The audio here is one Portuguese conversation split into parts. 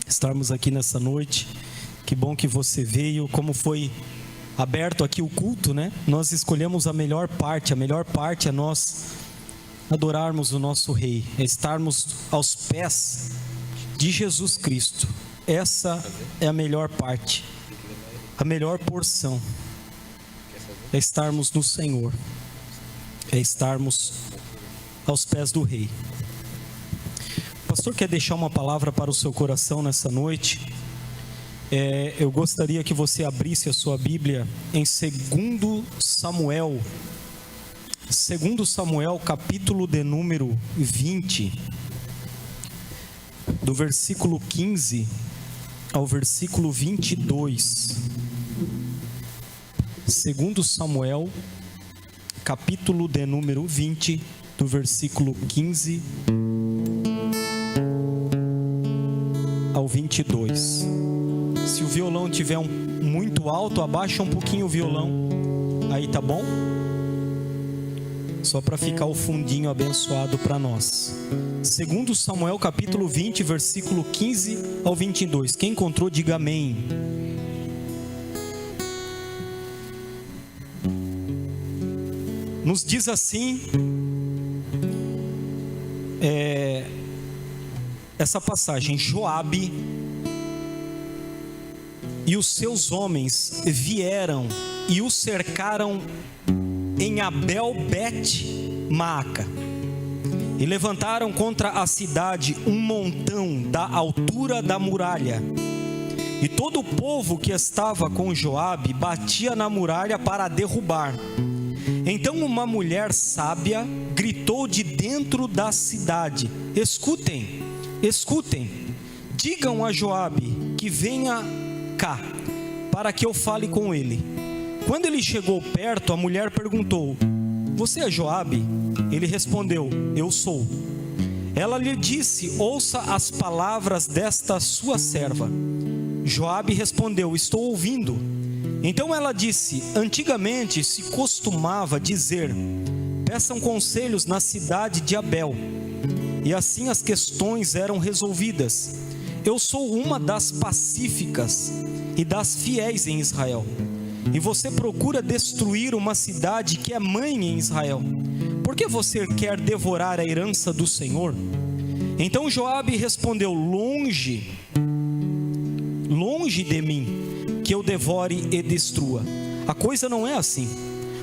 estarmos aqui nessa noite. Que bom que você veio. Como foi aberto aqui o culto, né? Nós escolhemos a melhor parte é nós adorarmos o nosso Rei, é estarmos aos pés de Jesus Cristo. Essa é a melhor parte, a melhor porção, é estarmos no Senhor, é estarmos aos pés do Rei. O pastor quer deixar uma palavra para o seu coração nessa noite. Eu gostaria que você abrisse a sua Bíblia em 2 Samuel, capítulo de número 20, do versículo 15 ao versículo 22. 2 Samuel, capítulo de número 20, do versículo 15 ao 22. Se o violão estiver muito alto, abaixa um pouquinho o violão. Aí, tá bom? Só para ficar o fundinho abençoado para nós. 2 Samuel capítulo 20, versículo 15 ao 22. Quem encontrou, diga amém. Nos diz assim, essa passagem: Joabe e os seus homens vieram e o cercaram em Abel-Bet-Maaca, e levantaram contra a cidade um montão da altura da muralha. E todo o povo que estava com Joabe batia na muralha para a derrubar. Então uma mulher sábia gritou de dentro da cidade: escutem, escutem, digam a Joabe que venha cá, para que eu fale com ele. Quando ele chegou perto, a mulher perguntou: você é Joabe? Ele respondeu: eu sou. Ela lhe disse: ouça as palavras desta sua serva. Joabe respondeu: estou ouvindo. Então ela disse: antigamente se costumava dizer: peçam conselhos na cidade de Abel, e assim as questões eram resolvidas. Eu sou uma das pacíficas e das fiéis em Israel, e você procura destruir uma cidade que é mãe em Israel. Por que você quer devorar a herança do Senhor? Então Joabe respondeu: longe de mim que eu devore e destrua. A coisa não é assim.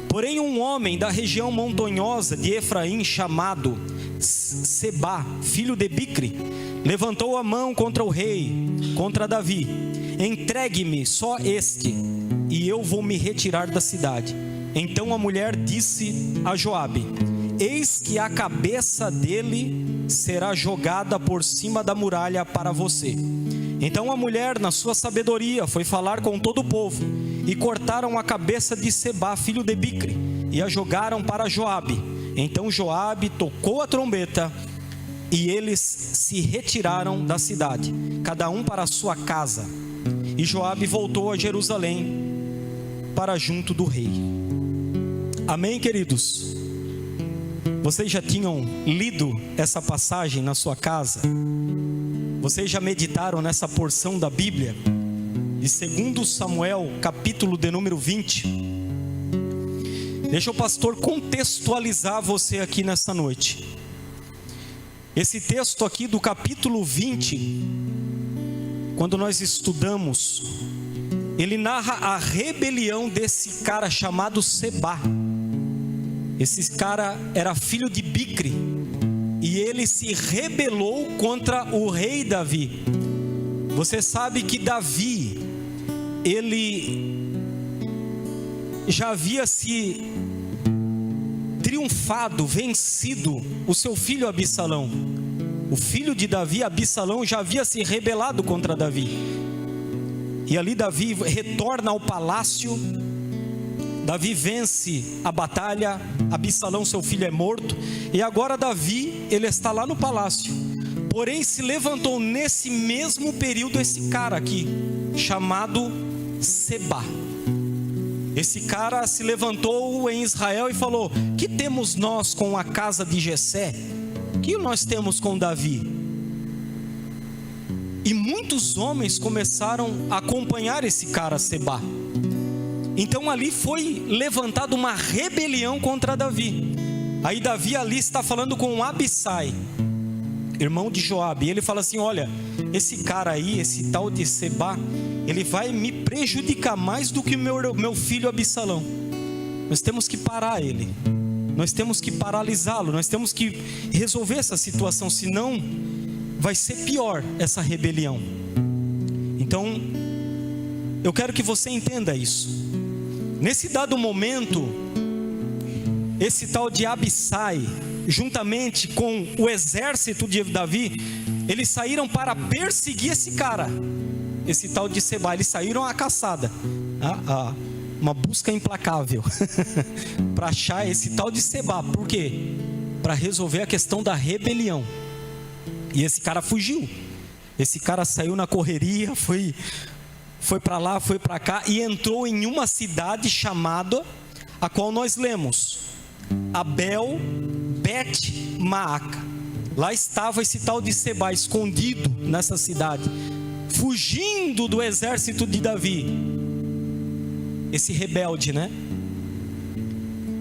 Porém um homem da região montanhosa de Efraim, chamado Sebá, filho de Bicri, levantou a mão contra o rei, contra Davi. Entregue-me só este, e eu vou me retirar da cidade. Então a mulher disse a Joabe: eis que a cabeça dele será jogada por cima da muralha para você. Então a mulher, na sua sabedoria, foi falar com todo o povo, e cortaram a cabeça de Sebá, filho de Bicri, e a jogaram para Joabe. Então Joabe tocou a trombeta, e eles se retiraram da cidade, cada um para a sua casa. E Joabe voltou a Jerusalém, para junto do rei. Amém, queridos? Vocês já tinham lido essa passagem na sua casa? Vocês já meditaram nessa porção da Bíblia? De 2 Samuel, capítulo de número 20. Deixa o pastor contextualizar você aqui nessa noite. Esse texto aqui do capítulo 20, quando nós estudamos, ele narra a rebelião desse cara chamado Sebá. Esse cara era filho de Bicri, e ele se rebelou contra o rei Davi. Você sabe que Davi, ele já havia se triunfado, vencido o seu filho Absalão. O filho de Davi, Absalão, já havia se rebelado contra Davi. E ali Davi retorna ao palácio. Davi vence a batalha, Absalão, seu filho, é morto. E agora Davi, ele está lá no palácio. Porém se levantou nesse mesmo período esse cara aqui, chamado Sebá. Esse cara se levantou em Israel e falou: que temos nós com a casa de Jessé? Que nós temos com Davi? E muito muitos homens começaram a acompanhar esse cara Sebá. Então ali foi levantada uma rebelião contra Davi. Aí Davi ali está falando com Abissai, irmão de Joabe, e ele fala assim: olha, esse cara aí, esse tal de Sebá, ele vai me prejudicar mais do que meu filho Absalão. Nós temos que parar ele, nós temos que paralisá-lo, nós temos que resolver essa situação, senão vai ser pior essa rebelião. Então, eu quero que você entenda isso. Nesse dado momento, esse tal de Abissai, juntamente com o exército de Davi, eles saíram para perseguir esse cara, esse tal de Sebá. Eles saíram à caçada, uma busca implacável para achar esse tal de Sebá. Por quê? Para resolver a questão da rebelião. E esse cara fugiu, esse cara saiu na correria, foi para lá, foi para cá, e entrou em uma cidade chamada, a qual nós lemos, Abel Bet Maaca. Lá estava esse tal de Sebá escondido nessa cidade, fugindo do exército de Davi, esse rebelde, né?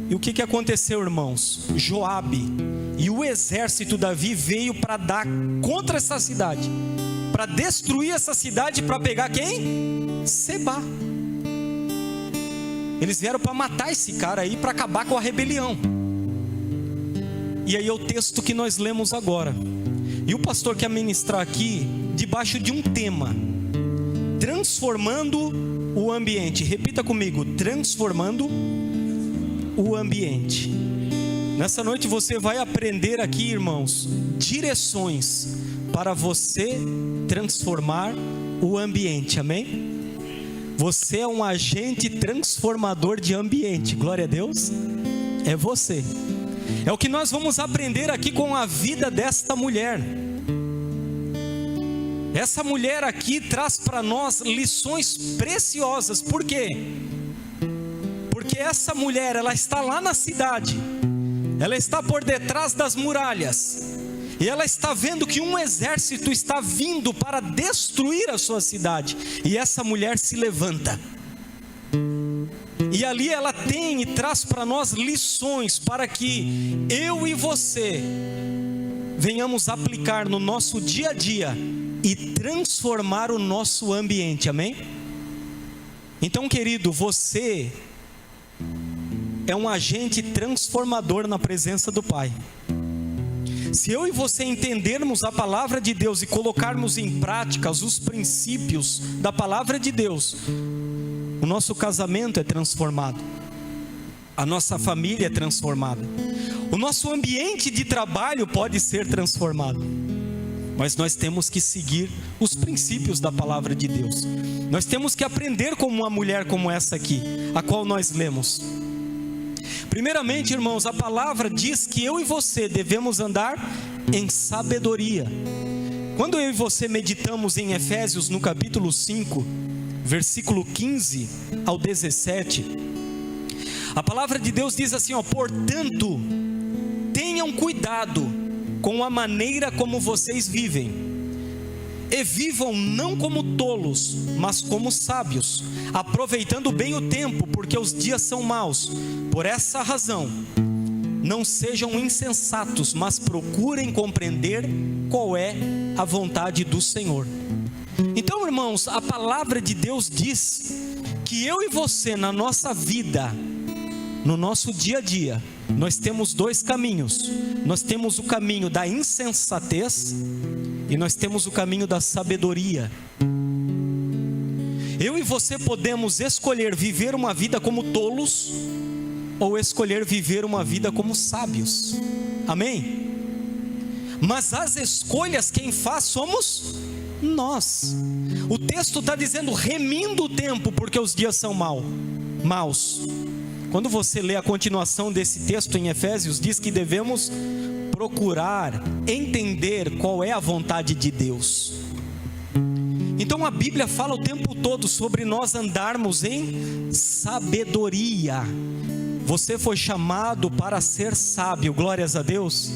E o que aconteceu, irmãos? Joabe e o exército de Davi veio para dar contra essa cidade, para destruir essa cidade, para pegar quem? Sebá. Eles vieram para matar esse cara aí, para acabar com a rebelião. E aí é o texto que nós lemos agora. E o pastor quer ministrar aqui debaixo de um tema: transformando o ambiente. Repita comigo: transformando o ambiente. Nessa noite você vai aprender aqui, irmãos, direções para você transformar o ambiente, amém? Você é um agente transformador de ambiente, glória a Deus, é você. É o que nós vamos aprender aqui com a vida desta mulher. Essa mulher aqui traz para nós lições preciosas. Por quê? Porque essa mulher, ela está lá na cidade, ela está por detrás das muralhas, e ela está vendo que um exército está vindo para destruir a sua cidade. E essa mulher se levanta, e ali ela tem e traz para nós lições para que eu e você venhamos aplicar no nosso dia a dia e transformar o nosso ambiente, amém? Então, querido, você é um agente transformador na presença do Pai. Se eu e você entendermos a palavra de Deus e colocarmos em prática os princípios da palavra de Deus, o nosso casamento é transformado, a nossa família é transformada, o nosso ambiente de trabalho pode ser transformado. Mas nós temos que seguir os princípios da palavra de Deus. Nós temos que aprender como uma mulher como essa aqui, a qual nós lemos. Primeiramente, irmãos, a palavra diz que eu e você devemos andar em sabedoria. Quando eu e você meditamos em Efésios no capítulo 5, versículo 15 ao 17, a palavra de Deus diz assim, portanto, tenham cuidado com a maneira como vocês vivem, e vivam não como tolos, mas como sábios, aproveitando bem o tempo, porque os dias são maus. Por essa razão, não sejam insensatos, mas procurem compreender qual é a vontade do Senhor. Então, irmãos, a palavra de Deus diz que eu e você, na nossa vida, no nosso dia a dia, nós temos dois caminhos. Nós temos o caminho da insensatez e nós temos o caminho da sabedoria. Eu e você podemos escolher viver uma vida como tolos ou escolher viver uma vida como sábios, amém? Mas as escolhas quem faz somos nós. O texto está dizendo, remindo o tempo, porque os dias são maus. Quando você lê a continuação desse texto em Efésios, diz que devemos procurar entender qual é a vontade de Deus. Então a Bíblia fala o tempo todo sobre nós andarmos em sabedoria. Você foi chamado para ser sábio, glórias a Deus.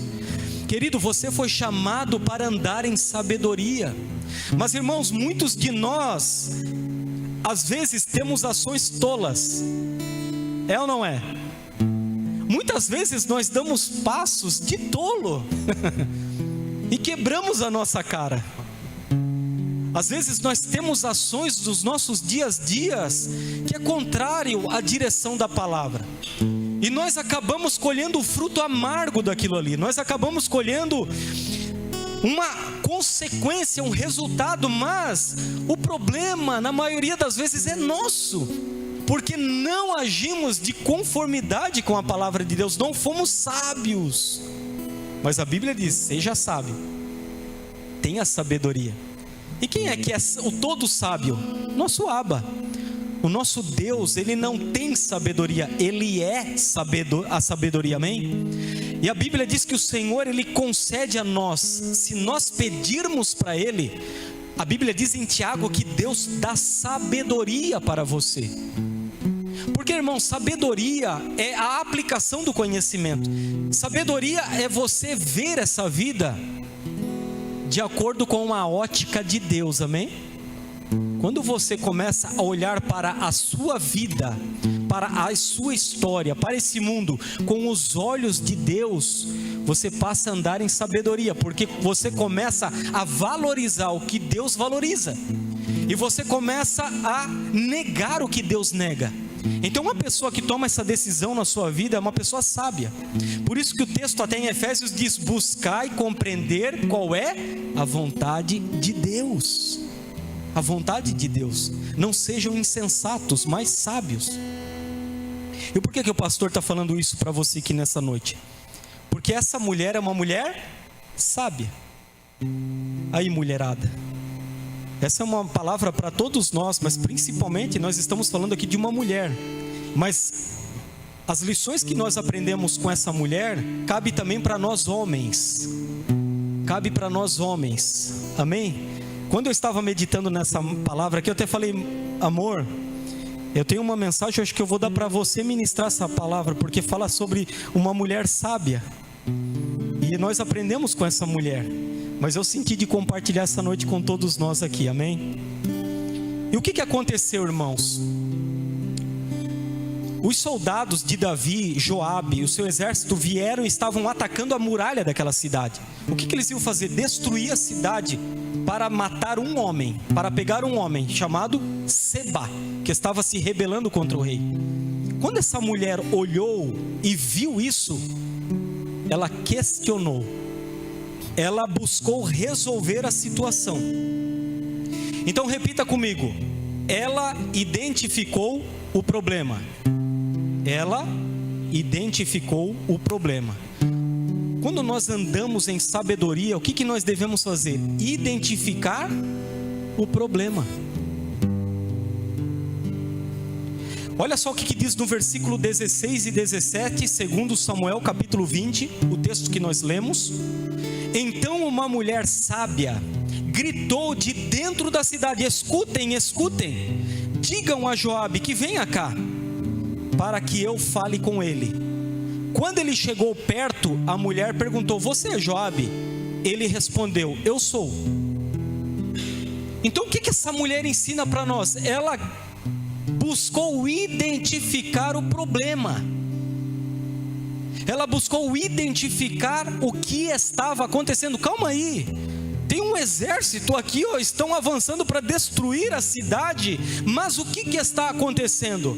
Querido, você foi chamado para andar em sabedoria. Mas irmãos, muitos de nós, às vezes temos ações tolas, é ou não é? Muitas vezes nós damos passos de tolo e quebramos a nossa cara. Às vezes nós temos ações dos nossos dias a dias que é contrário à direção da palavra. E nós acabamos colhendo o fruto amargo daquilo ali. Nós acabamos colhendo uma consequência, um resultado, mas o problema, na maioria das vezes, é nosso. Porque não agimos de conformidade com a palavra de Deus, não fomos sábios. Mas a Bíblia diz, seja sábio, tenha sabedoria. E quem é que é o todo sábio? Nosso Abba. O nosso Deus, Ele não tem sabedoria, Ele é a sabedoria, amém? E a Bíblia diz que o Senhor, Ele concede a nós, se nós pedirmos para Ele, a Bíblia diz em Tiago que Deus dá sabedoria para você. Porque, irmão, sabedoria é a aplicação do conhecimento. Sabedoria é você ver essa vida de acordo com a ótica de Deus, amém? Quando você começa a olhar para a sua vida, para a sua história, para esse mundo, com os olhos de Deus, você passa a andar em sabedoria, porque você começa a valorizar o que Deus valoriza, e você começa a negar o que Deus nega. Então uma pessoa que toma essa decisão na sua vida é uma pessoa sábia. Por isso que o texto até em Efésios diz, buscai compreender qual é a vontade de Deus. A vontade de Deus. Não sejam insensatos, mas sábios. E por que o pastor está falando isso para você aqui nessa noite? Porque essa mulher é uma mulher sábia. Aí, mulherada, essa é uma palavra para todos nós, mas principalmente nós estamos falando aqui de uma mulher. Mas as lições que nós aprendemos com essa mulher, cabe também para nós homens. Cabe para nós homens, amém? Quando eu estava meditando nessa palavra aqui, eu até falei, amor, eu tenho uma mensagem, eu acho que eu vou dar para você ministrar essa palavra, porque fala sobre uma mulher sábia. E nós aprendemos com essa mulher, mas eu senti de compartilhar essa noite com todos nós aqui, amém? E o que aconteceu, irmãos? Os soldados de Davi, Joabe e o seu exército vieram e estavam atacando a muralha daquela cidade. O que eles iam fazer? Destruir a cidade para matar um homem, para pegar um homem chamado Sebá, que estava se rebelando contra o rei. Quando essa mulher olhou e viu isso, ela questionou, ela buscou resolver a situação. Então repita comigo, ela identificou o problema. Ela identificou o problema. Quando nós andamos em sabedoria, o que nós devemos fazer? Identificar o problema. Olha só o que diz no versículo 16 e 17, segundo Samuel capítulo 20, o texto que nós lemos. Então uma mulher sábia gritou de dentro da cidade, escutem, escutem, digam a Joabe que venha cá, para que eu fale com ele. Quando ele chegou perto, a mulher perguntou, você é Joabe? Ele respondeu, eu sou. Então o que essa mulher ensina para nós? Ela buscou identificar o problema. Ela buscou identificar o que estava acontecendo. Calma aí, tem um exército aqui, estão avançando para destruir a cidade, mas o que está acontecendo?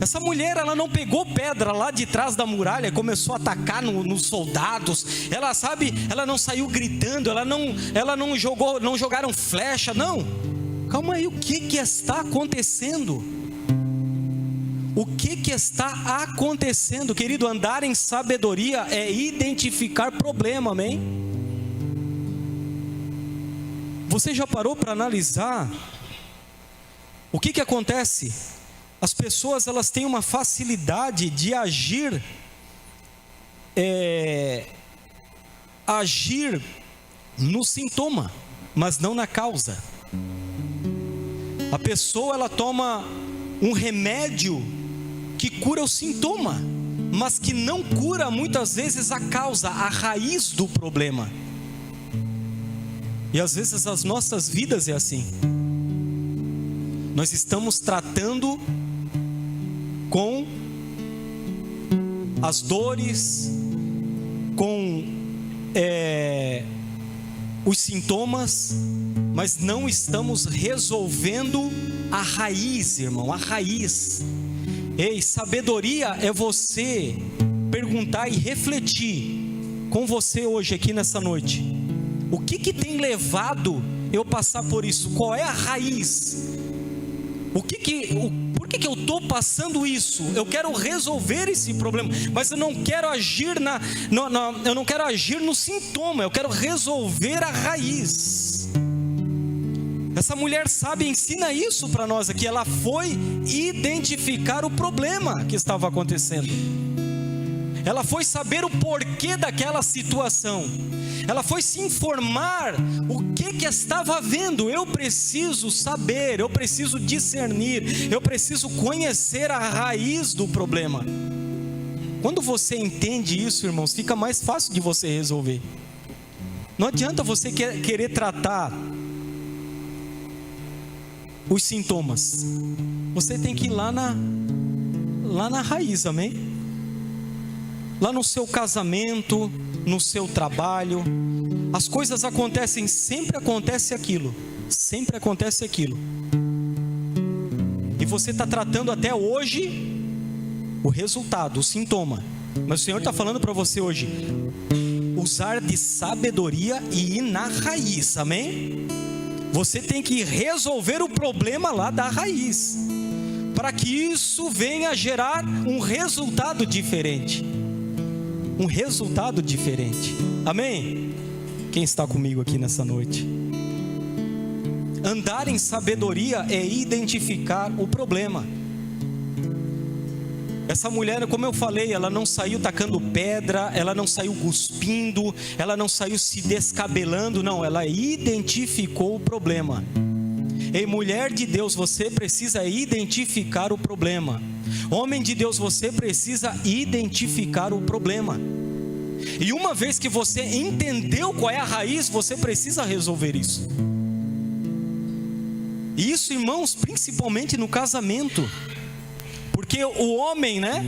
Essa mulher, ela não pegou pedra lá de trás da muralha e começou a atacar nos soldados. Ela ela não saiu gritando, ela não jogaram flecha, não. Calma aí, o que está acontecendo? O que está acontecendo? Querido, andar em sabedoria é identificar problema, amém? Você já parou para analisar o que acontece? As pessoas, elas têm uma facilidade de agir no sintoma, mas não na causa. A pessoa, ela toma um remédio que cura o sintoma, mas que não cura muitas vezes a causa, a raiz do problema. E às vezes as nossas vidas é assim. Nós estamos tratando com as dores, com os sintomas, mas não estamos resolvendo a raiz, irmão, a raiz. Ei, sabedoria é você perguntar e refletir com você hoje aqui nessa noite. O que tem levado eu passar por isso? Qual é a raiz? Por que eu estou passando isso? Eu quero resolver esse problema, mas eu não quero agir eu não quero agir no sintoma, eu quero resolver a raiz. Essa mulher sábia ensina isso para nós aqui. Ela foi identificar o problema que estava acontecendo. Ela foi saber o porquê daquela situação. Ela foi se informar o que estava havendo. Eu preciso saber, eu preciso discernir, eu preciso conhecer a raiz do problema. Quando você entende isso, irmãos, fica mais fácil de você resolver. Não adianta você querer tratar os sintomas. Você tem que ir lá na raiz, amém? Lá no seu casamento, no seu trabalho, as coisas acontecem, sempre acontece aquilo. E você está tratando até hoje o resultado, o sintoma. Mas o Senhor está falando para você hoje, usar de sabedoria e ir na raiz, amém? Você tem que resolver o problema lá da raiz, para que isso venha gerar um resultado diferente. Amém? Quem está comigo aqui nessa noite? Andar em sabedoria é identificar o problema. Essa mulher, como eu falei, ela não saiu tacando pedra, ela não saiu cuspindo, ela não saiu se descabelando, não, ela identificou o problema. Ei, mulher de Deus, você precisa identificar o problema. Homem de Deus, você precisa identificar o problema. E uma vez que você entendeu qual é a raiz, você precisa resolver isso. E isso, irmãos, principalmente no casamento. Porque o homem, né?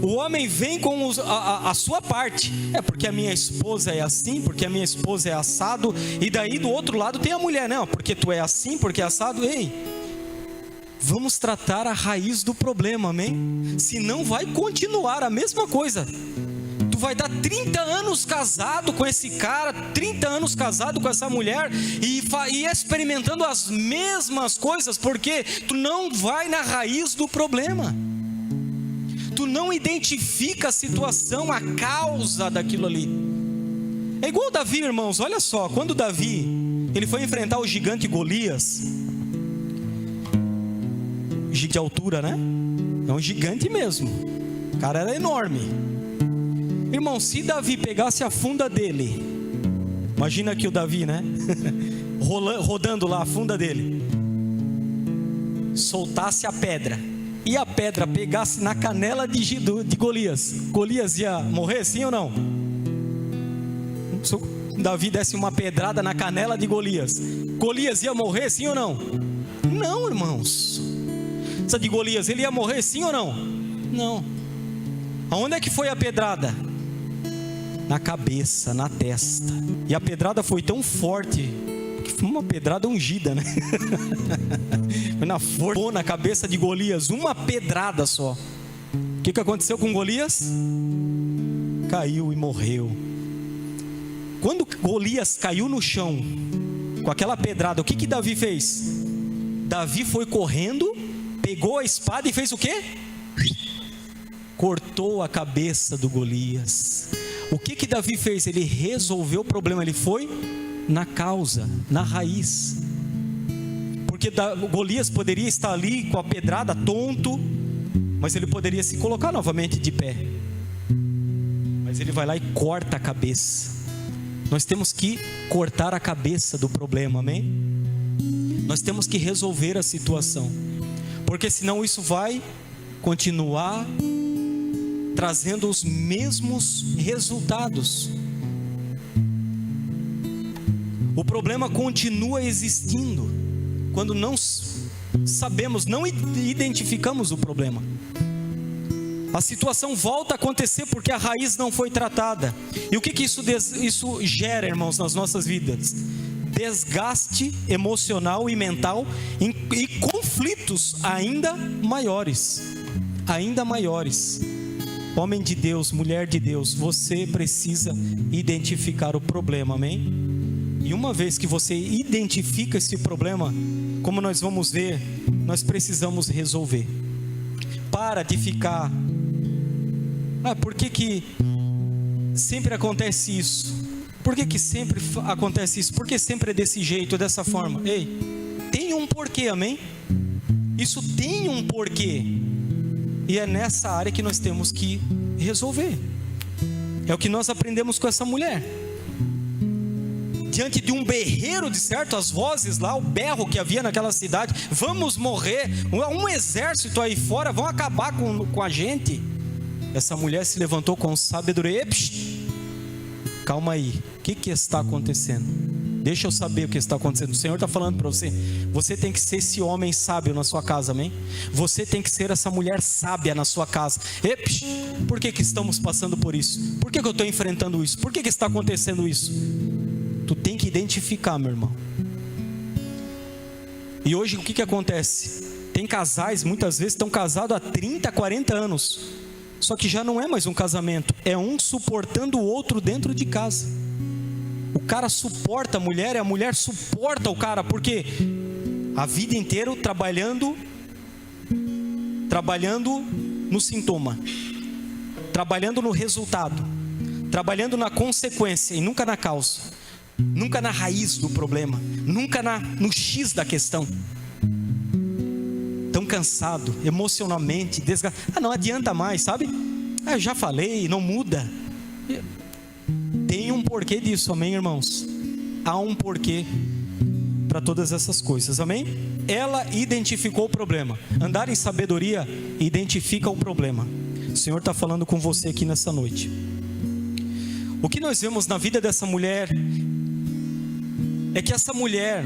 O homem vem com a sua parte. É porque a minha esposa é assim, porque a minha esposa é assado. E daí do outro lado tem a mulher, não, porque tu é assim, porque é assado. Ei, vamos tratar a raiz do problema, amém? Senão vai continuar a mesma coisa. Tu vai dar 30 anos casado com esse cara, 30 anos casado com essa mulher e experimentando as mesmas coisas, porque tu não vai na raiz do problema. Tu não identifica a situação, a causa daquilo ali. É igual Davi, irmãos, olha só, quando Davi, ele foi enfrentar o gigante Golias, de altura, né? É um gigante mesmo, o cara era enorme. Irmão, se Davi pegasse a funda dele, imagina aqui o Davi, né? Rodando lá a funda dele, soltasse a pedra, e a pedra pegasse na canela de Golias, Golias ia morrer, sim ou não? Se Davi desse uma pedrada na canela de Golias, Golias ia morrer, sim ou não? Não, irmãos. Essa de Golias, ele ia morrer, sim ou não? Não. Aonde é que foi a pedrada? Na cabeça, na testa. E a pedrada foi tão forte, que foi uma pedrada ungida, né? Foi na cabeça de Golias, uma pedrada só. O que aconteceu com Golias? Caiu e morreu. Quando Golias caiu no chão, com aquela pedrada, o que Davi fez? Davi foi correndo, pegou a espada e fez o quê? Cortou a cabeça do Golias. O que Davi fez? Ele resolveu o problema, ele foi na causa, na raiz. Porque Golias poderia estar ali com a pedrada tonto, mas ele poderia se colocar novamente de pé. Mas ele vai lá e corta a cabeça. Nós temos que cortar a cabeça do problema, amém? Nós temos que resolver a situação, porque senão isso vai continuar trazendo os mesmos resultados. O problema continua existindo quando não sabemos, não identificamos o problema. A situação volta a acontecer porque a raiz não foi tratada. E o que isso gera, irmãos, nas nossas vidas? Desgaste emocional e mental e conflitos ainda maiores. Ainda maiores. Homem de Deus, mulher de Deus, você precisa identificar o problema, amém? E uma vez que você identifica esse problema, como nós vamos ver, nós precisamos resolver. Para de ficar... por que sempre acontece isso? Por que sempre acontece isso? Por que sempre é desse jeito, dessa forma? Ei, tem um porquê, amém? Isso tem um porquê. E é nessa área que nós temos que resolver. É o que nós aprendemos com essa mulher. Diante de um berreiro, de certo, as vozes lá, o berro que havia naquela cidade, vamos morrer, um exército aí fora, vão acabar com a gente. Essa mulher se levantou com sabedoria. Calma aí, o que está acontecendo? Deixa eu saber o que está acontecendo. O Senhor está falando para você. Você tem que ser esse homem sábio na sua casa, amém? Você tem que ser essa mulher sábia na sua casa. Por que estamos passando por isso? Por que eu estou enfrentando isso? Por que está acontecendo isso? Tu tem que identificar, meu irmão. E hoje o que acontece? Tem casais, muitas vezes estão casados há 30, 40 anos. Só que já não é mais um casamento, é um suportando o outro dentro de casa. O cara suporta a mulher e a mulher suporta o cara, porque a vida inteira trabalhando no sintoma, trabalhando no resultado, trabalhando na consequência e nunca na causa, nunca na raiz do problema, nunca no X da questão. Tão cansado, emocionalmente desgastado. Não adianta mais, sabe? Eu já falei, não muda. Tem um porquê disso, amém, irmãos? Há um porquê para todas essas coisas, amém? Ela identificou o problema. Andar em sabedoria identifica o problema. O Senhor está falando com você aqui nessa noite. O que nós vemos na vida dessa mulher é que essa mulher,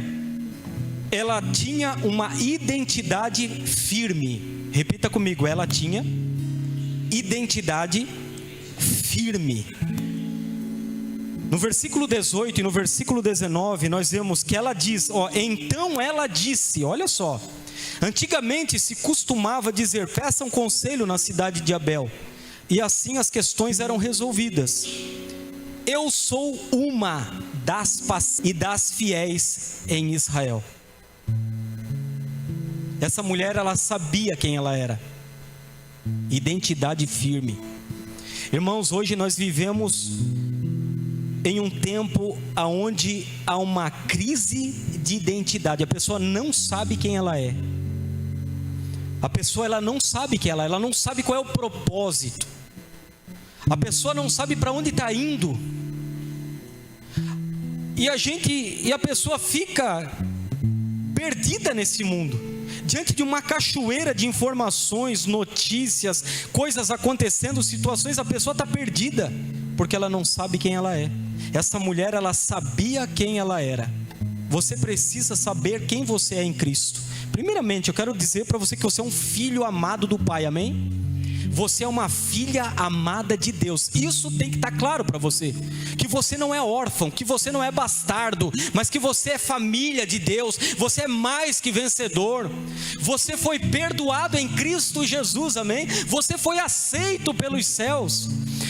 ela tinha uma identidade firme. Repita comigo, ela tinha identidade firme. No versículo 18 e no versículo 19, nós vemos que ela diz, então ela disse, olha só, antigamente se costumava dizer, peçam conselho na cidade de Abel, e assim as questões eram resolvidas. Eu sou uma das e das fiéis em Israel. Essa mulher, ela sabia quem ela era. Identidade firme. Irmãos, hoje nós vivemos em um tempo onde há uma crise de identidade. A pessoa não sabe quem ela é. A pessoa, ela não sabe quem ela é. Ela não sabe qual é o propósito. A pessoa não sabe para onde está indo. E a pessoa fica perdida nesse mundo, diante de uma cachoeira de informações, notícias, coisas acontecendo, situações. A pessoa está perdida, porque ela não sabe quem ela é. Essa mulher, ela sabia quem ela era. Você precisa saber quem você é em Cristo. Primeiramente, eu quero dizer para você que você é um filho amado do Pai, amém? Você é uma filha amada de Deus. Isso tem que estar claro para você. Que você não é órfão, que você não é bastardo, mas que você é família de Deus. Você é mais que vencedor. Você foi perdoado em Cristo Jesus, amém? Você foi aceito pelos céus.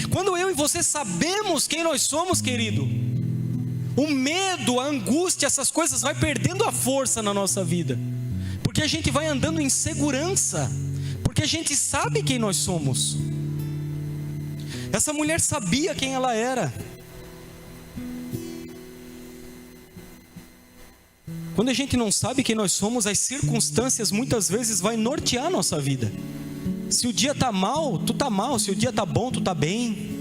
Quando eu e você sabemos quem nós somos, querido, o medo, a angústia, essas coisas vai perdendo a força na nossa vida. Porque a gente vai andando em segurança. Porque a gente sabe quem nós somos. Essa mulher sabia quem ela era. Quando a gente não sabe quem nós somos, as circunstâncias muitas vezes vai nortear a nossa vida. Se o dia está mal, tu está mal. Se o dia está bom, tu está bem.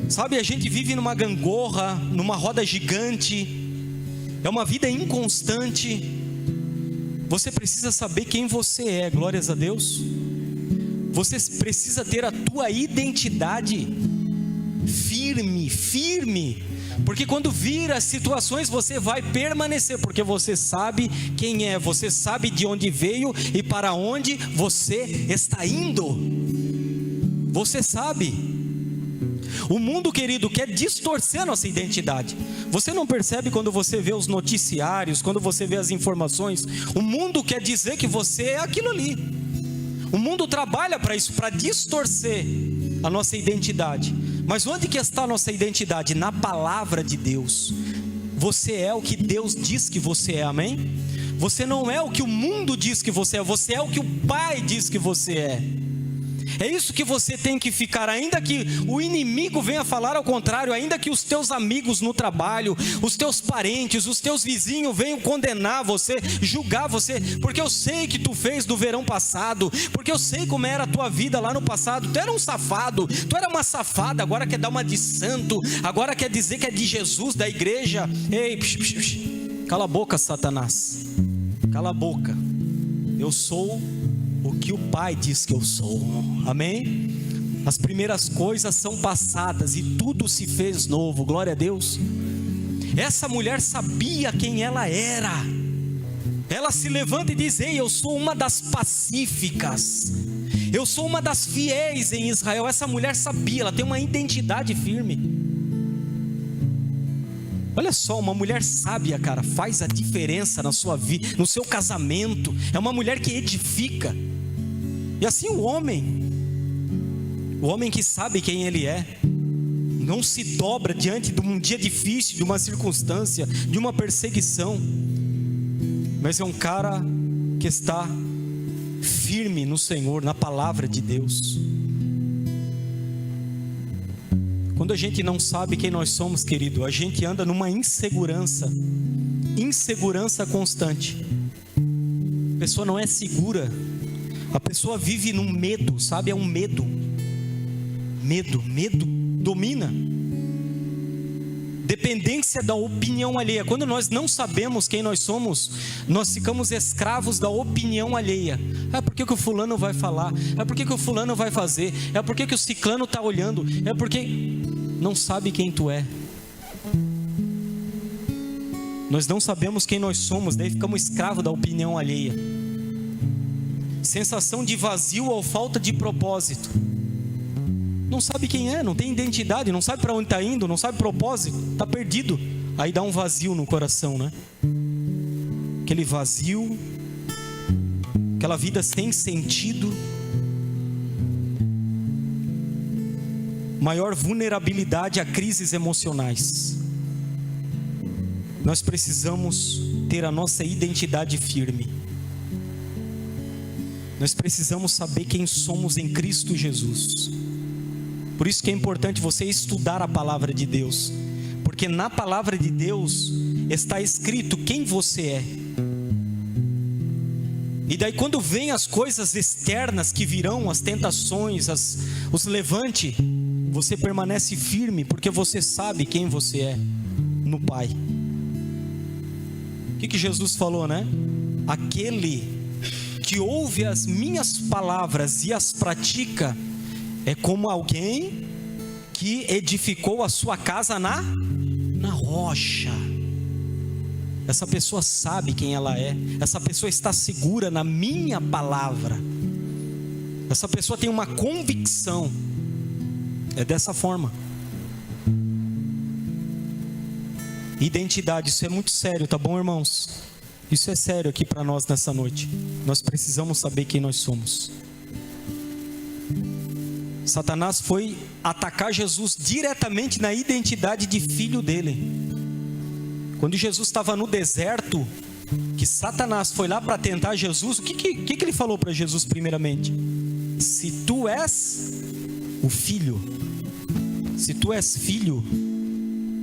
Sabe, a gente vive numa gangorra, numa roda gigante. É uma vida inconstante. Você precisa saber quem você é, glórias a Deus. Você precisa ter a tua identidade firme. Porque quando vir as situações, você vai permanecer, porque você sabe quem é, você sabe de onde veio e para onde você está indo. Você sabe. O mundo, querido, quer distorcer a nossa identidade. Você não percebe quando você vê os noticiários, quando você vê as informações? O mundo quer dizer que você é aquilo ali. O mundo trabalha para isso, para distorcer a nossa identidade. Mas onde que está a nossa identidade? Na palavra de Deus. Você é o que Deus diz que você é, amém? Você não é o que o mundo diz que você é o que o Pai diz que você é. É isso que você tem que ficar, ainda que o inimigo venha falar ao contrário, ainda que os teus amigos no trabalho, os teus parentes, os teus vizinhos venham condenar você, julgar você, porque eu sei que tu fez do verão passado, porque eu sei como era a tua vida lá no passado. Tu era um safado, tu era uma safada, agora quer dar uma de santo, agora quer dizer que é de Jesus, da igreja. Ei, cala a boca, Satanás, cala a boca. Eu sou o que o Pai diz que eu sou, amém? As primeiras coisas são passadas e tudo se fez novo, glória a Deus. Essa mulher sabia quem ela era. Ela se levanta e diz: ei, eu sou uma das pacíficas, eu sou uma das fiéis em Israel. Essa mulher sabia, ela tem uma identidade firme. Olha só, uma mulher sábia, cara, faz a diferença na sua vida, no seu casamento. É uma mulher que edifica. E assim o homem que sabe quem ele é, não se dobra diante de um dia difícil, de uma circunstância, de uma perseguição, mas é um cara que está firme no Senhor, na palavra de Deus. Quando a gente não sabe quem nós somos, querido, a gente anda numa insegurança constante. A pessoa não é segura, a pessoa vive num medo, sabe? É um medo domina. Dependência da opinião alheia. Quando nós não sabemos quem nós somos, nós ficamos escravos da opinião alheia. É porque que o fulano vai falar, é porque que o fulano vai fazer, é porque que o ciclano está olhando, é porque não sabe quem tu é. Nós não sabemos quem nós somos, daí ficamos escravos da opinião alheia. Sensação de vazio ou falta de propósito. Não sabe quem é, não tem identidade, não sabe para onde está indo, não sabe propósito, está perdido. Aí dá um vazio no coração, né? Aquele vazio, aquela vida sem sentido. Maior vulnerabilidade a crises emocionais. Nós precisamos ter a nossa identidade firme. Nós precisamos saber quem somos em Cristo Jesus. Por isso que é importante você estudar a palavra de Deus, porque na palavra de Deus está escrito quem você é. E daí quando vem as coisas externas que virão, as tentações, os levantes, você permanece firme, porque você sabe quem você é no Pai. O que Jesus falou, né? Aquele que ouve as minhas palavras e as pratica, é como alguém que edificou a sua casa na rocha. Essa pessoa sabe quem ela é. Essa pessoa está segura na minha palavra. Essa pessoa tem uma convicção. É dessa forma. Identidade, isso é muito sério, tá bom, irmãos? Isso é sério aqui para nós nessa noite. Nós precisamos saber quem nós somos. Satanás foi atacar Jesus diretamente na identidade de filho dele. Quando Jesus estava no deserto, que Satanás foi lá para tentar Jesus, o que ele falou para Jesus primeiramente? Se tu és o filho, se tu és filho,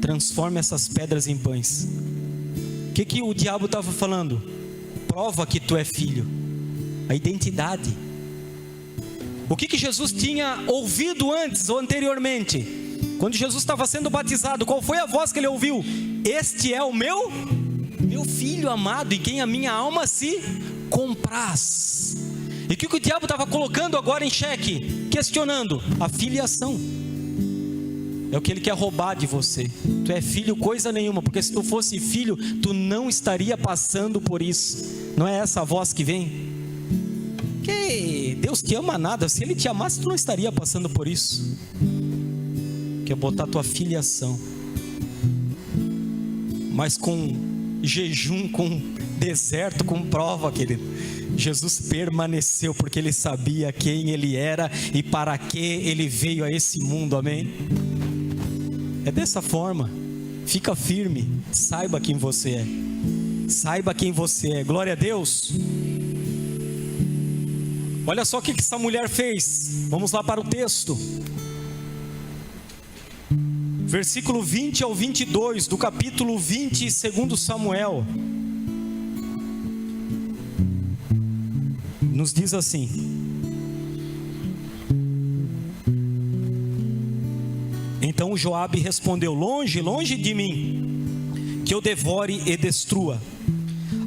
transforma essas pedras em pães. O que o diabo estava falando? Prova que tu é filho. A identidade. O que Jesus tinha ouvido antes ou anteriormente? Quando Jesus estava sendo batizado, qual foi a voz que ele ouviu? Este é o meu filho amado, em quem a minha alma se compraz. E o que o diabo estava colocando agora em xeque? Questionando a filiação. é o que ele quer roubar de você. Tu é filho coisa nenhuma, porque se tu fosse filho, tu não estaria passando por isso. Não é essa a voz que vem? Que Deus te ama nada. Se Ele te amasse, tu não estaria passando por isso. Quer botar tua filiação, mas com jejum, com deserto, com prova, querido. Jesus permaneceu porque Ele sabia quem Ele era e para que Ele veio a esse mundo, amém? É dessa forma. Fica firme, saiba quem você é. Saiba quem você é, glória a Deus. Olha só o que essa mulher fez. Vamos lá para o texto. Versículo 20 ao 22 do capítulo 20, segundo Samuel. Nos diz assim: então Joabe respondeu: longe, longe de mim, que eu devore e destrua.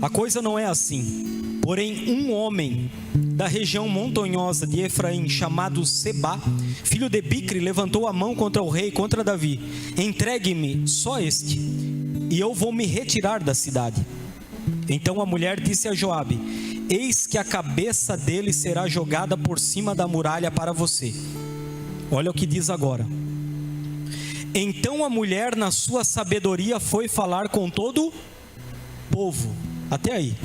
A coisa não é assim. Porém, um homem da região montanhosa de Efraim, chamado Sebá, filho de Bicri, levantou a mão contra o rei, contra Davi. Entregue-me só este, e eu vou me retirar da cidade. Então a mulher disse a Joabe: eis que a cabeça dele será jogada por cima da muralha para você. Olha o que diz agora. Então a mulher, na sua sabedoria, foi falar com todo o povo. Até aí.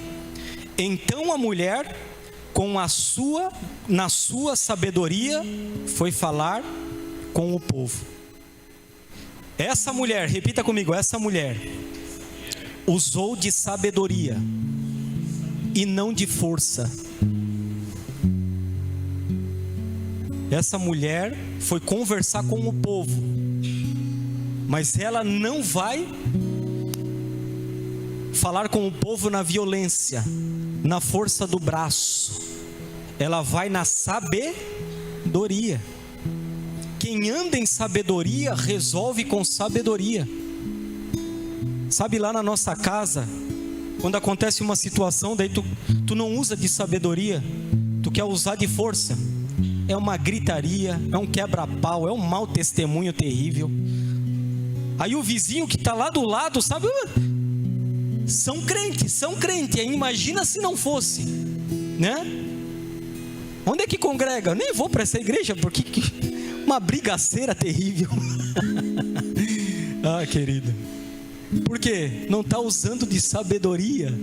Então a mulher, na sua sabedoria, foi falar com o povo. Essa mulher, repita comigo, essa mulher usou de sabedoria e não de força. Essa mulher foi conversar com o povo, mas ela não vai falar com o povo na violência, na força do braço. Ela vai na sabedoria. Quem anda em sabedoria resolve com sabedoria. Sabe, lá na nossa casa, quando acontece uma situação, daí tu não usa de sabedoria, tu quer usar de força. É uma gritaria, é um quebra-pau, é um mau testemunho terrível. Aí o vizinho que está lá do lado, sabe, são crentes. Aí imagina se não fosse, né? Onde é que congrega? Eu nem vou para essa igreja, porque uma brigaceira terrível. Ah, querido, por quê? Não está usando de sabedoria,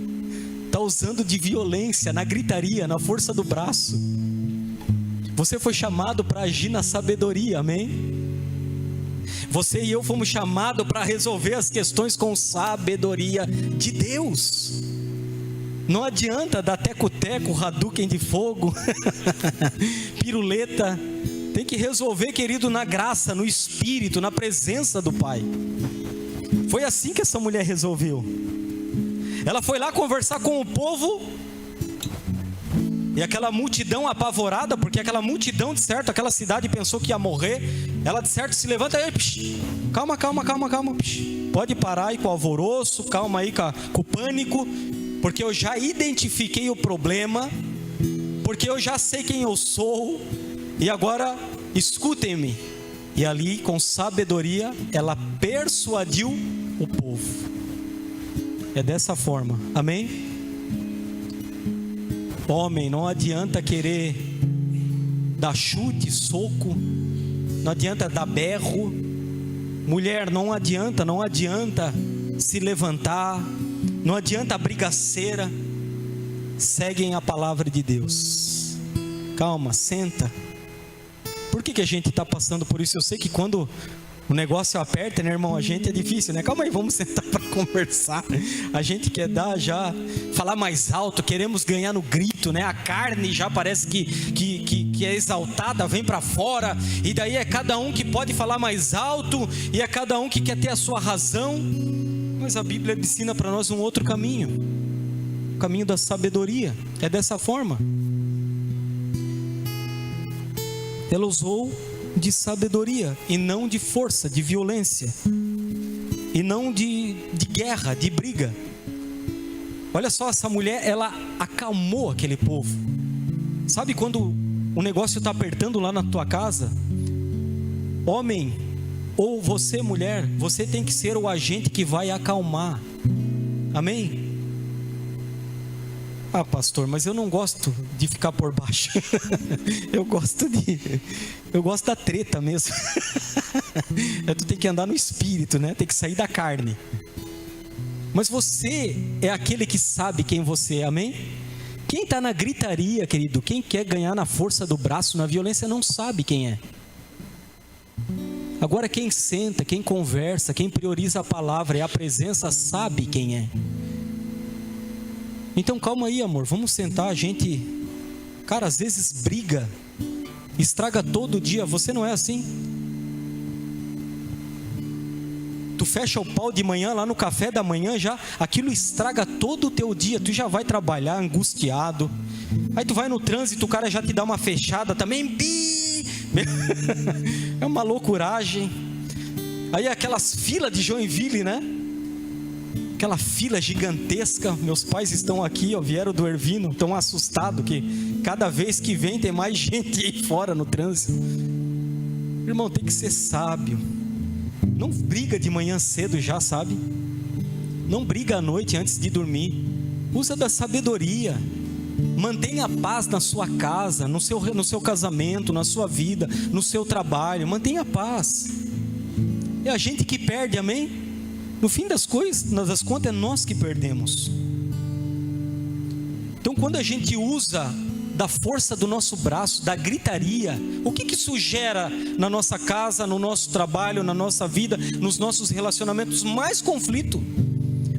está usando de violência, na gritaria, na força do braço. Você foi chamado para agir na sabedoria, amém? Você e eu fomos chamados para resolver as questões com sabedoria de Deus. Não adianta dar teco-teco, Hadouken de fogo, piruleta. Tem que resolver, querido, na graça, no Espírito, na presença do Pai. Foi assim que essa mulher resolveu. Ela foi lá conversar com o povo. E aquela multidão apavorada, porque aquela multidão, de certo, aquela cidade pensou que ia morrer. Ela de certo se levanta e calma, pode parar aí com o alvoroço, calma aí com o pânico, porque eu já identifiquei o problema, porque eu já sei quem eu sou, e agora escutem-me. E ali, com sabedoria, ela persuadiu o povo. É dessa forma, amém? Homem, não adianta querer dar chute, soco, não adianta dar berro. Mulher, não adianta se levantar, não adianta brigaceira. Seguem a palavra de Deus. Calma, senta. Por que a gente está passando por isso? Eu sei que quando o negócio aperta, né, irmão? A gente é difícil, né? Calma aí, vamos sentar para conversar. A gente quer falar mais alto, queremos ganhar no grito, né? A carne já parece que é exaltada, vem para fora. E daí é cada um que pode falar mais alto, e é cada um que quer ter a sua razão. Mas a Bíblia ensina para nós um outro caminho, o caminho da sabedoria. É dessa forma. Ela usou de sabedoria e não de força, de violência, e não de guerra, de briga. Olha só, essa mulher, ela acalmou aquele povo. Sabe quando o negócio está apertando lá na tua casa? Homem, Ou você, mulher, você tem que ser o agente que vai acalmar. Amém? Ah, pastor, mas eu não gosto de ficar por baixo. Eu gosto da treta mesmo. Tu tem que andar no espírito, né? Tem que sair da carne. Mas você é aquele que sabe quem você é, amém? Quem está na gritaria, querido, quem quer ganhar na força do braço, na violência, não sabe quem é. Agora quem senta, quem conversa, quem prioriza a palavra e a presença, sabe quem é. Então calma aí, amor, vamos sentar, a gente, cara, às vezes briga, estraga todo dia. Você não é assim? Tu fecha o pau de manhã lá no café da manhã, já aquilo estraga todo o teu dia. Tu já vai trabalhar angustiado, aí tu vai no trânsito, o cara já te dá uma fechada também. É uma loucuragem. Aí aquelas filas de Joinville, né? Aquela fila gigantesca. Meus pais estão aqui, ó, vieram do Ervino, estão assustados que cada vez que vem tem mais gente aí fora no trânsito. Irmão, tem que ser sábio. Não briga de manhã cedo já, sabe? Não briga à noite antes de dormir. Usa da sabedoria. Mantenha a paz na sua casa, no seu casamento, na sua vida, no seu trabalho. Mantenha a paz. É a gente que perde, amém? No fim das contas, é nós que perdemos. Então, quando a gente usa da força do nosso braço, da gritaria, o que isso gera na nossa casa, no nosso trabalho, na nossa vida, nos nossos relacionamentos? Mais conflito,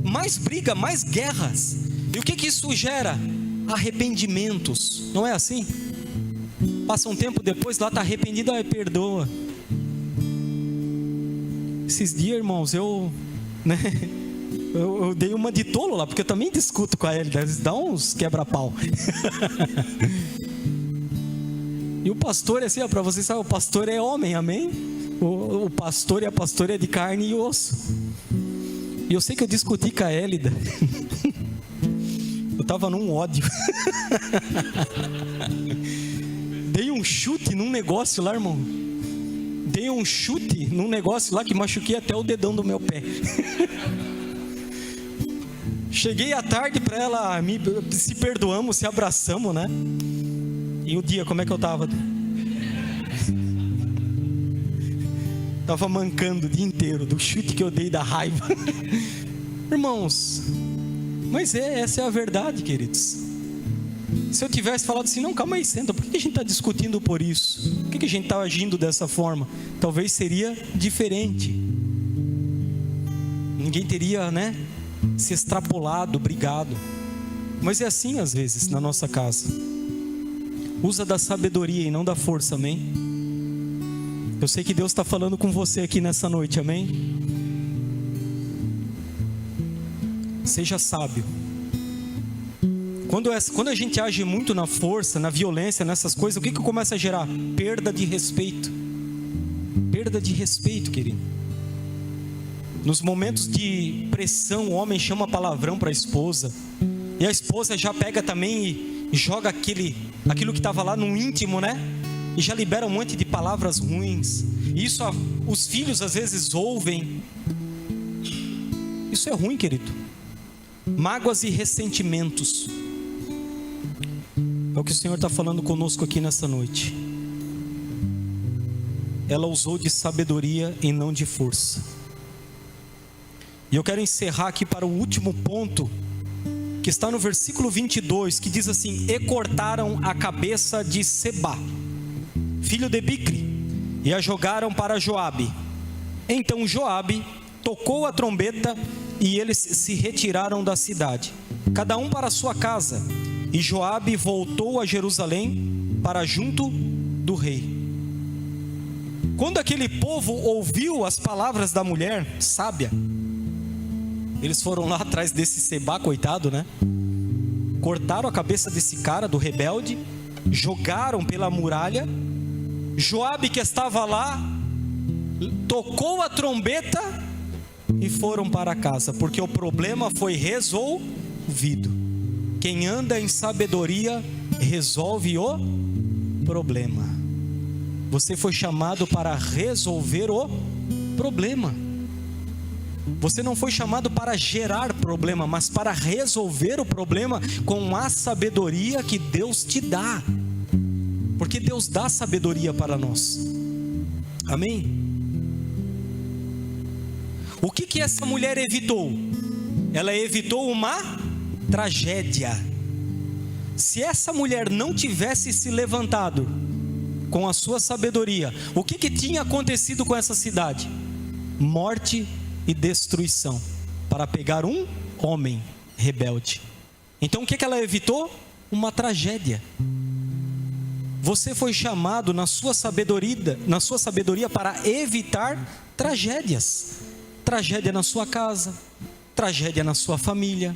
mais briga, mais guerras. E o que isso gera? Arrependimentos. Não é assim? Passa um tempo depois, lá está arrependido, perdoa. Esses dias, irmãos, eu dei uma de tolo lá, porque eu também discuto com ele, dá uns quebra-pau. E o pastor é assim, ó, para vocês saberem, o pastor é homem, amém? O pastor e a pastora é de carne e osso. E eu sei que eu discuti com a Hélida. Eu estava num ódio. Dei um chute num negócio lá, irmão. Dei um chute num negócio lá que machuquei até o dedão do meu pé. Cheguei à tarde para ela, se perdoamos, se abraçamos, né? E o dia, como é que eu tava? Tava mancando o dia inteiro do chute que eu dei, da raiva. Irmãos, mas essa é a verdade, queridos. Se eu tivesse falado assim, não, calma aí, senta, por que a gente está discutindo por isso? Por que a gente está agindo dessa forma? Talvez seria diferente. Ninguém teria, né, se extrapolado, brigado. Mas é assim às vezes na nossa casa. Usa da sabedoria e não da força, amém? Eu sei que Deus está falando com você aqui nessa noite, amém? Seja sábio. Quando a gente age muito na força, na violência, nessas coisas, o que começa a gerar? Perda de respeito. Perda de respeito, querido. Nos momentos de pressão, o homem chama palavrão para a esposa. E a esposa já pega também e joga aquilo que estava lá no íntimo, né? E já libera um monte de palavras ruins. Isso os filhos às vezes ouvem. Isso é ruim, querido. Mágoas e ressentimentos. É o que o Senhor está falando conosco aqui nessa noite. Ela usou de sabedoria e não de força. E eu quero encerrar aqui para o último ponto, que está no versículo 22, que diz assim: e cortaram a cabeça de Sebá, filho de Bicri, e a jogaram para Joabe. Então Joabe tocou a trombeta e eles se retiraram da cidade, cada um para a sua casa. E Joabe voltou a Jerusalém para junto do rei. Quando aquele povo ouviu as palavras da mulher sábia, eles foram lá atrás desse Sebá, coitado, né? Cortaram a cabeça desse cara, do rebelde, jogaram pela muralha. Joabe, que estava lá, tocou a trombeta e foram para casa, porque o problema foi resolvido. Quem anda em sabedoria resolve o problema. Você foi chamado para resolver o problema. Você não foi chamado para gerar problema, mas para resolver o problema com a sabedoria que Deus te dá. Porque Deus dá sabedoria para nós. Amém? O que essa mulher evitou? Ela evitou uma tragédia. Se essa mulher não tivesse se levantado com a sua sabedoria, o que tinha acontecido com essa cidade? Morte e destruição, para pegar um homem rebelde. Então o que ela evitou? Uma tragédia. Você foi chamado na sua sabedoria para evitar tragédias. Tragédia na sua casa, tragédia na sua família,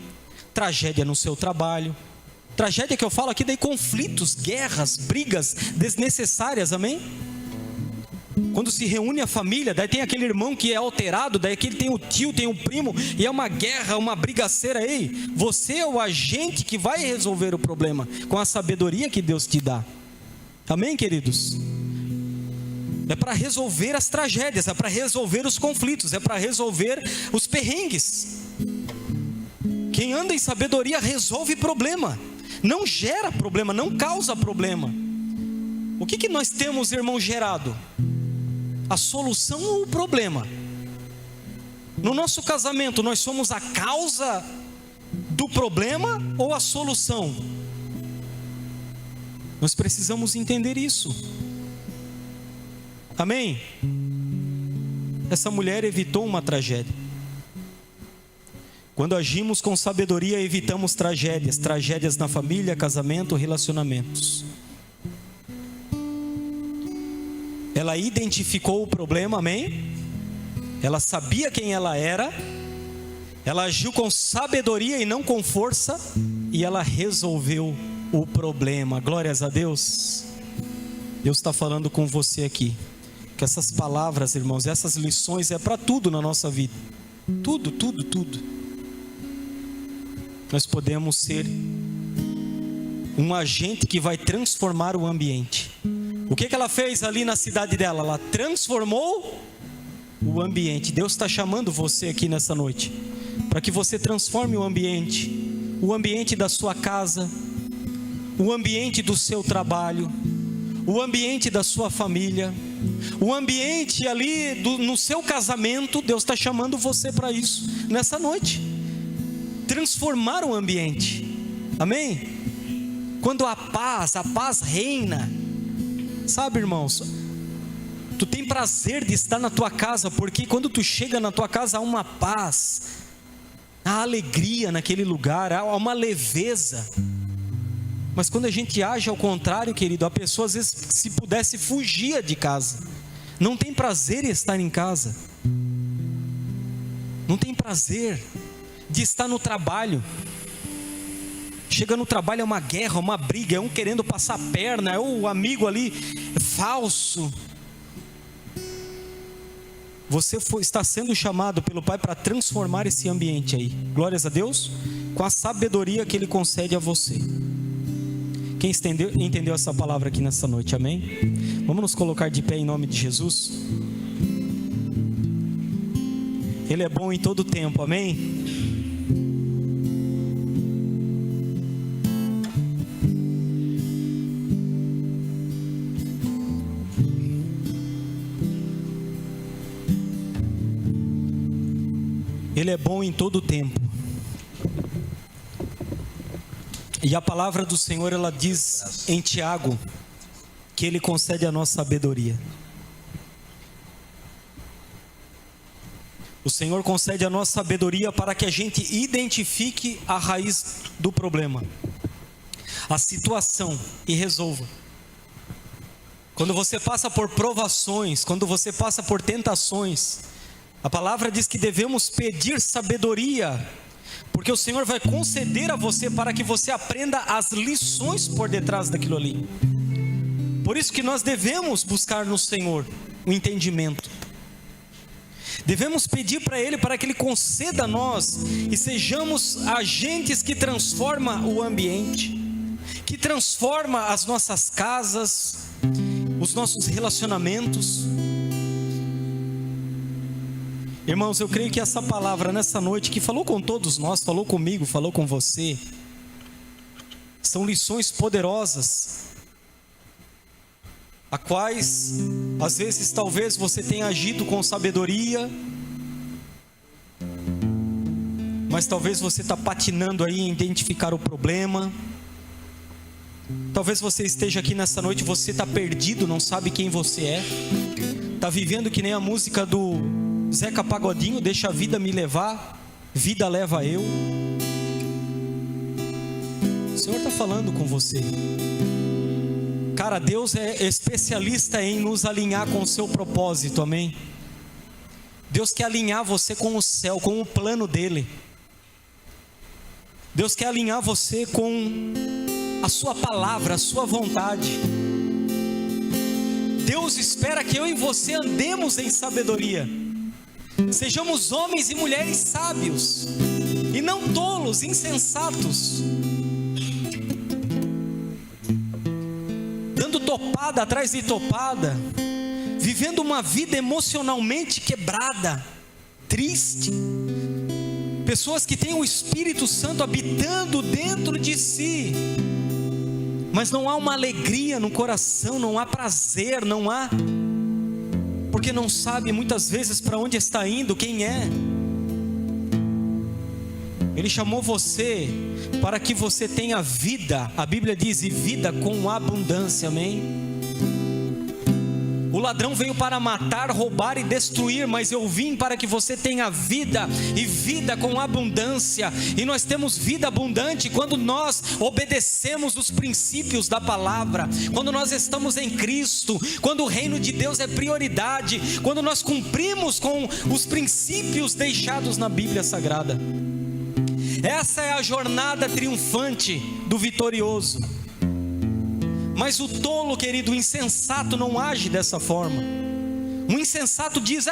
tragédia no seu trabalho. Tragédia que eu falo aqui daí, conflitos, guerras, brigas desnecessárias, amém? Quando se reúne a família, daí tem aquele irmão que é alterado, daí aquele tem o tio, tem o primo, e é uma guerra, uma brigaceira. Ei, você é o agente que vai resolver o problema com a sabedoria que Deus te dá. Amém, queridos? É para resolver as tragédias, é para resolver os conflitos, é para resolver os perrengues. Quem anda em sabedoria resolve problema, não gera problema, não causa problema. O que nós temos, irmão, gerado? A solução ou o problema? No nosso casamento, nós somos a causa do problema ou a solução? Nós precisamos entender isso. Amém? Essa mulher evitou uma tragédia. Quando agimos com sabedoria, evitamos tragédias. Tragédias na família, casamento, relacionamentos. Ela identificou o problema, amém? Ela sabia quem ela era. Ela agiu com sabedoria e não com força. E ela resolveu o problema. Glórias a Deus. Deus está falando com você aqui. Que essas palavras, irmãos, essas lições é para tudo na nossa vida. Tudo, tudo, tudo. Nós podemos ser um agente que vai transformar o ambiente. O que ela fez ali na cidade dela? Ela transformou o ambiente. Deus está chamando você aqui nessa noite para que você transforme o ambiente da sua casa, o ambiente do seu trabalho, o ambiente da sua família, o ambiente ali no seu casamento. Deus está chamando você para isso nessa noite. Transformar o ambiente. Amém? Quando a paz reina. Sabe, irmãos, tu tem prazer de estar na tua casa, porque quando tu chega na tua casa há uma paz, há alegria naquele lugar, há uma leveza. Mas quando a gente age ao contrário, querido, a pessoa às vezes, se pudesse, fugia de casa. Não tem prazer em estar em casa. Não tem prazer de estar no trabalho. Chega no trabalho, é uma guerra, uma briga, é um querendo passar a perna, é o amigo ali falso. Você está sendo chamado pelo Pai para transformar esse ambiente aí. Glórias a Deus, com a sabedoria que Ele concede a você. Quem entendeu essa palavra aqui nessa noite, amém? Vamos nos colocar de pé em nome de Jesus. Ele é bom em todo tempo, amém? Ele é bom em todo tempo. E a palavra do Senhor, ela diz em Tiago, que Ele concede a nós sabedoria. O Senhor concede a nós sabedoria para que a gente identifique a raiz do problema, a situação, e resolva. Quando você passa por provações, quando você passa por tentações, a palavra diz que devemos pedir sabedoria, porque o Senhor vai conceder a você para que você aprenda as lições por detrás daquilo ali. Por isso que nós devemos buscar no Senhor o entendimento. Devemos pedir para Ele para que Ele conceda a nós e sejamos agentes que transformam o ambiente, que transforma as nossas casas, os nossos relacionamentos. Irmãos, eu creio que essa palavra nessa noite, que falou com todos nós, falou comigo, falou com você, são lições poderosas, a quais, às vezes, talvez você tenha agido com sabedoria, mas talvez você está patinando aí em identificar o problema. Talvez você esteja aqui nessa noite, você está perdido, não sabe quem você é, está vivendo que nem a música do Zeca Pagodinho, deixa a vida me levar, vida leva eu. O Senhor está falando com você. Cara, Deus é especialista em nos alinhar com o seu propósito, amém? Deus quer alinhar você com o céu, com o plano dele. Deus quer alinhar você com a sua palavra, a sua vontade. Deus espera que eu e você andemos em sabedoria, sejamos homens e mulheres sábios, e não tolos, insensatos, dando topada atrás de topada, vivendo uma vida emocionalmente quebrada, triste. Pessoas que têm o Espírito Santo habitando dentro de si, mas não há uma alegria no coração, não há prazer, não há, porque não sabe muitas vezes para onde está indo, quem é. Ele chamou você para que você tenha vida, a Bíblia diz, e vida com abundância, amém? O ladrão veio para matar, roubar e destruir, mas eu vim para que você tenha vida, e vida com abundância. E nós temos vida abundante quando nós obedecemos os princípios da palavra, quando nós estamos em Cristo, quando o reino de Deus é prioridade, quando nós cumprimos com os princípios deixados na Bíblia Sagrada. Essa é a jornada triunfante do vitorioso. Mas o tolo, querido, o insensato não age dessa forma. O insensato diz,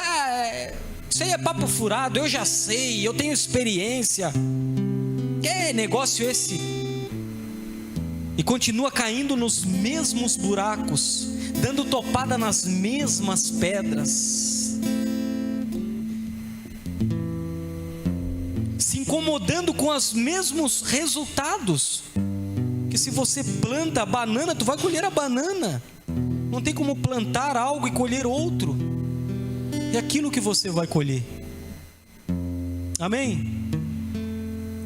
isso aí é papo furado, eu já sei, eu tenho experiência. Que negócio esse? E continua caindo nos mesmos buracos, dando topada nas mesmas pedras, se incomodando com os mesmos resultados. Que se você planta a banana, tu vai colher a banana. Não tem como plantar algo e colher outro. É aquilo que você vai colher. Amém?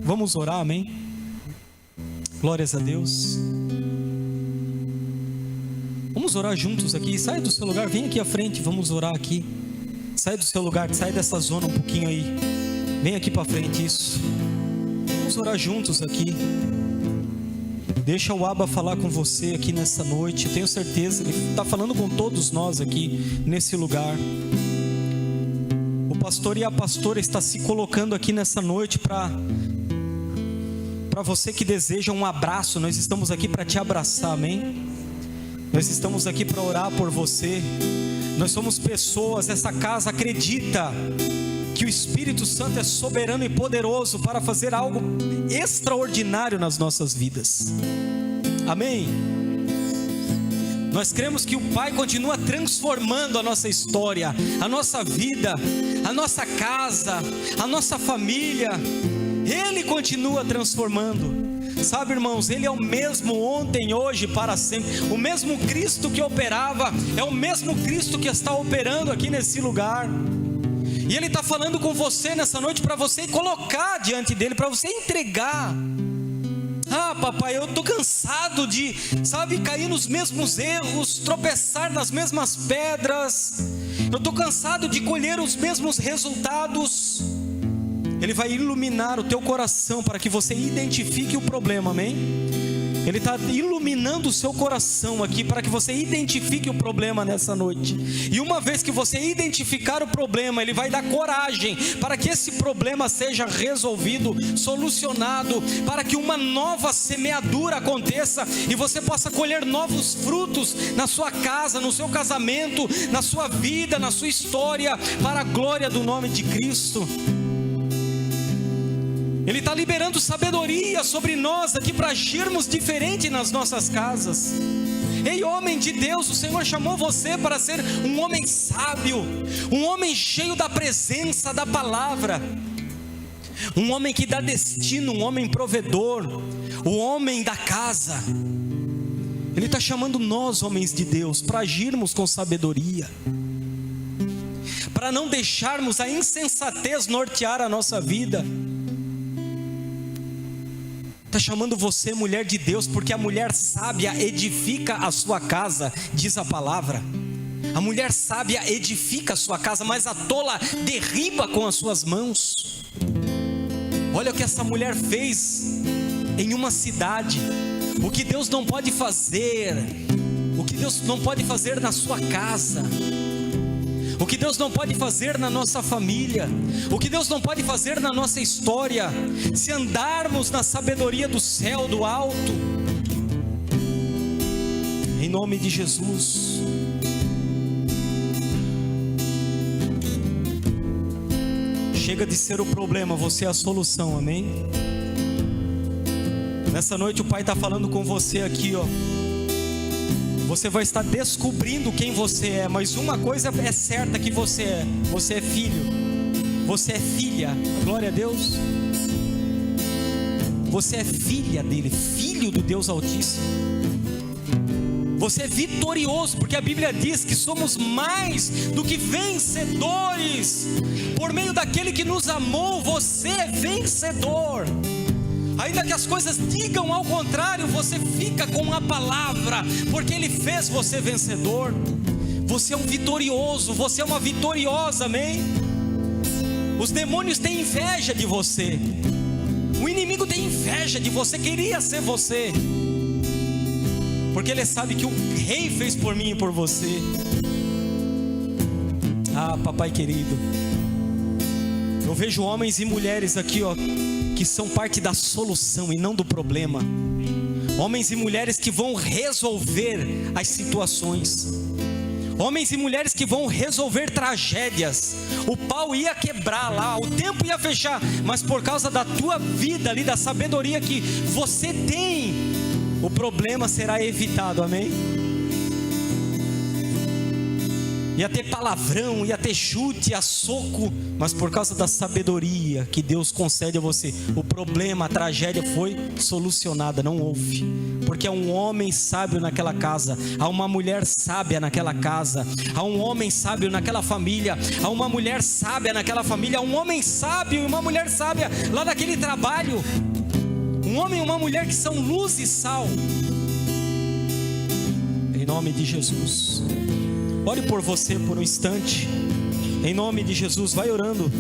Vamos orar, amém? Glórias a Deus. Vamos orar juntos aqui. Sai do seu lugar, vem aqui à frente, vamos orar aqui. Sai do seu lugar, sai dessa zona um pouquinho aí. Vem aqui para frente, isso. Vamos orar juntos aqui. Deixa o Abba falar com você aqui nessa noite. Eu tenho certeza que ele está falando com todos nós aqui nesse lugar. O pastor e a pastora está se colocando aqui nessa noite para você que deseja um abraço. Nós estamos aqui para te abraçar, amém? Nós estamos aqui para orar por você. Nós somos pessoas, essa casa acredita que o Espírito Santo é soberano e poderoso para fazer algo extraordinário nas nossas vidas, amém? Nós cremos que o Pai continua transformando a nossa história, a nossa vida, a nossa casa, a nossa família. Ele continua transformando, sabe, irmãos? Ele é o mesmo ontem, hoje, para sempre. O mesmo Cristo que operava é o mesmo Cristo que está operando aqui nesse lugar. E Ele está falando com você nessa noite para você colocar diante dEle, para você entregar. Papai, eu estou cansado de, cair nos mesmos erros, tropeçar nas mesmas pedras. Eu estou cansado de colher os mesmos resultados. Ele vai iluminar o teu coração para que você identifique o problema, amém? Ele está iluminando o seu coração aqui para que você identifique o problema nessa noite. E uma vez que você identificar o problema, Ele vai dar coragem para que esse problema seja resolvido, solucionado, para que uma nova semeadura aconteça e você possa colher novos frutos na sua casa, no seu casamento, na sua vida, na sua história, para a glória do nome de Cristo. Ele está liberando sabedoria sobre nós aqui para agirmos diferente nas nossas casas. Ei, homem de Deus, o Senhor chamou você para ser um homem sábio, um homem cheio da presença da palavra, um homem que dá destino, um homem provedor, o homem da casa. Ele está chamando nós, homens de Deus, para agirmos com sabedoria, para não deixarmos a insensatez nortear a nossa vida. Está chamando você, mulher de Deus, porque a mulher sábia edifica a sua casa, diz a palavra. A mulher sábia edifica a sua casa, mas a tola derriba com as suas mãos. Olha o que essa mulher fez em uma cidade. O que Deus não pode fazer, o que Deus não pode fazer na sua casa, o que Deus não pode fazer na nossa família, o que Deus não pode fazer na nossa história, se andarmos na sabedoria do céu, do alto, em nome de Jesus. Chega de ser o problema, você é a solução, amém? Nessa noite o Pai está falando com você aqui, ó. Você vai estar descobrindo quem você é, mas uma coisa é certa que você é filho, você é filha, glória a Deus. Você é filha dele, filho do Deus Altíssimo. Você é vitorioso, porque a Bíblia diz que somos mais do que vencedores, por meio daquele que nos amou. Você é vencedor. Ainda que as coisas digam ao contrário, você fica com a palavra, porque Ele fez você vencedor. Você é um vitorioso, você é uma vitoriosa, amém? Os demônios têm inveja de você, o inimigo tem inveja de você, queria ser você, porque ele sabe que o Rei fez por mim e por você. Ah, papai querido, eu vejo homens e mulheres aqui, ó, que são parte da solução e não do problema. Homens e mulheres que vão resolver as situações. Homens e mulheres que vão resolver tragédias. O pau ia quebrar lá, o tempo ia fechar, mas por causa da tua vida ali, da sabedoria que você tem, o problema será evitado, amém? Ia ter palavrão, ia ter chute, ia soco, mas por causa da sabedoria que Deus concede a você, o problema, a tragédia foi solucionada, não houve. Porque há um homem sábio naquela casa, há uma mulher sábia naquela casa, há um homem sábio naquela família, há uma mulher sábia naquela família, há um homem sábio e uma mulher sábia lá naquele trabalho. Um homem e uma mulher que são luz e sal. Em nome de Jesus. Ore por você por um instante. Em nome de Jesus, vai orando.